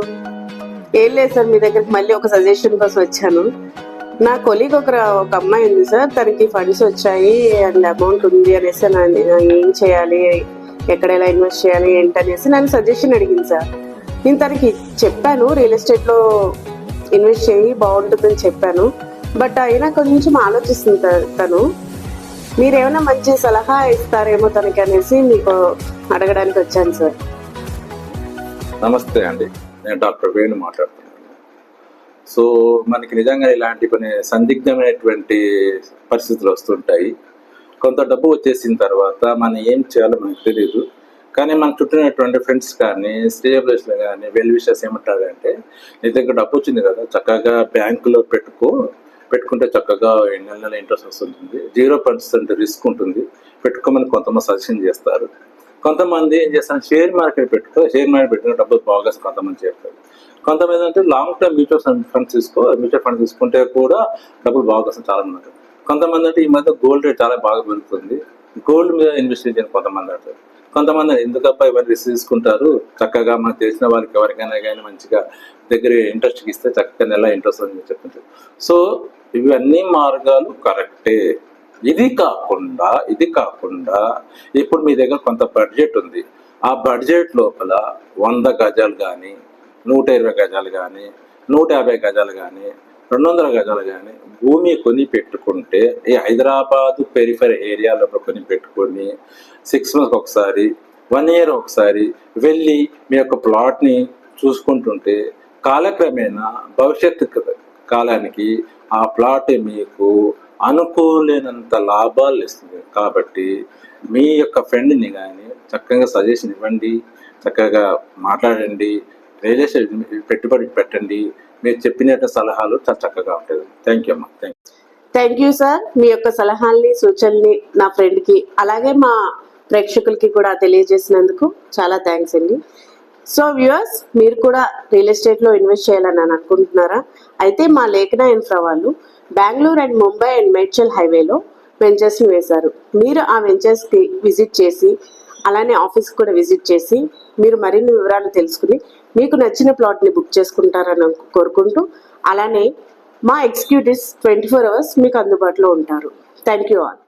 మీరు? ఏం లేదు సార్, మీ దగ్గరికి మళ్ళీ ఒక సజెషన్ కోసం వచ్చాను. నా కొలీగ్ ఒక అమ్మాయి ఉంది సార్, తనకి ఫండ్స్ వచ్చాయి అండ్ అమౌంట్ ఉంది అనేసి ఏం చేయాలి, ఎక్కడ ఎలా ఇన్వెస్ట్ చేయాలి ఏంటనేసి నన్ను సజెషన్ అడిగింది సార్. నేను తనకి చెప్పాను రియల్ ఎస్టేట్లో ఇన్వెస్ట్ చేయి బాగుంటుందని చెప్పాను. బట్ అయినా కొంచెం ఆలోచిస్తుంది తను. మీరేమైనా మంచి సలహా ఇస్తారేమో తనకి అనేసి మీకు అడగడానికి వచ్చాను సార్. నమస్తే అండి, నేను డాక్టర్ వేణు మాట్లాడుతున్నాను. సో మనకి నిజంగా ఇలాంటి కొన్ని సందిగ్ధమైనటువంటి పరిస్థితులు వస్తుంటాయి. కొంత డబ్బు వచ్చేసిన తర్వాత మనం ఏం చేయాలో మనకు తెలియదు. కానీ మన చుట్టూనటువంటి ఫ్రెండ్స్ కానీ స్టేబుల్స్లో కానీ వెల్ విషర్స్ ఏమంటారంటే, నీ దగ్గర డబ్బు వచ్చింది కదా, చక్కగా బ్యాంకులో పెట్టుకుంటే చక్కగా నెల ఇంట్రెస్ట్ వస్తుంటుంది, 0% రిస్క్ ఉంటుంది, పెట్టుకోమని కొంతమంది సజెషన్ చేస్తారు. కొంతమంది ఏం చేస్తారు, షేర్ మార్కెట్ పెట్టుకుని డబ్బులు బాగా కొంతమంది చేస్తారు. కొంతమంది అంటే లాంగ్ టర్మ్ మ్యూచువల్ ఫండ్ తీసుకుంటే కూడా డబ్బులు బాగా వస్తుంది చాలా మంది అంటారు. కొంతమంది అంటే ఈ మధ్య గోల్డ్ రేట్ చాలా బాగా పెరుగుతుంది, గోల్డ్ మీద ఇన్వెస్ట్ చేయని కొంతమంది అంటారు. కొంతమంది ఎందుకబ్బా ఇవన్నీ రిస్క్ తీసుకుంటారు, చక్కగా మనకు తెలిసిన వాళ్ళకి ఎవరికైనా కానీ మంచిగా దగ్గర ఇంట్రెస్ట్ ఇస్తే చక్కగా నెల ఇంట్రెస్ట్ అని చెప్తుంటారు. సో ఇవన్నీ మార్గాలు కరెక్టే. ఇది కాకుండా ఇప్పుడు మీ దగ్గర కొంత బడ్జెట్ ఉంది. ఆ బడ్జెట్ లోపల 100 గజాలు కానీ 120 గజాలు కానీ 150 గజాలు కానీ 200 గజాలు కానీ భూమి కొని పెట్టుకుంటే, ఈ హైదరాబాద్ పెరిఫెరీ ఏరియాలో కొని పెట్టుకొని 6 months ఒకసారి 1 year ఒకసారి వెళ్ళి మీ యొక్క ప్లాట్ని చూసుకుంటుంటే కాలక్రమేణా భవిష్యత్తు కాలానికి ఆ ప్లాట్ మీకు అనుకోలేనంత లాభాలు ఇస్తుంది. కాబట్టి మీ యొక్క ఫ్రెండ్ని కానీ చక్కగా సజెషన్ ఇవ్వండి, చక్కగా మాట్లాడండి, రియల్ ఎస్టేట్ పెట్టుబడి పెట్టండి. మీరు చెప్పినట్టు సలహాలు చాలా చక్కగా ఉంటుంది. థ్యాంక్ యూ అమ్మా. Thank you sir. మీ యొక్క సలహాల్ని సూచనల్ని నా ఫ్రెండ్కి అలాగే మా ప్రేక్షకులకి కూడా తెలియజేసినందుకు చాలా థ్యాంక్స్ అండి. సో వ్యూవర్స్, మీరు కూడా రియల్ ఎస్టేట్లో ఇన్వెస్ట్ చేయాలని అనుకుంటున్నారా? అయితే మా లేఖన ఇన్ఫ్రా వాళ్ళు బెంగళూరు అండ్ ముంబై అండ్ మేడ్చల్ హైవేలో వెంచర్స్ని వేశారు. మీరు ఆ వెంచర్స్కి విజిట్ చేసి అలానే ఆఫీస్కి కూడా విజిట్ చేసి మీరు మరిన్ని వివరాలు తెలుసుకుని మీకు నచ్చిన ప్లాట్ని బుక్ చేసుకుంటారని కోరుకుంటూ, అలానే మా ఎగ్జిక్యూటివ్స్ 24 hours మీకు అందుబాటులో ఉంటారు. Thank you all.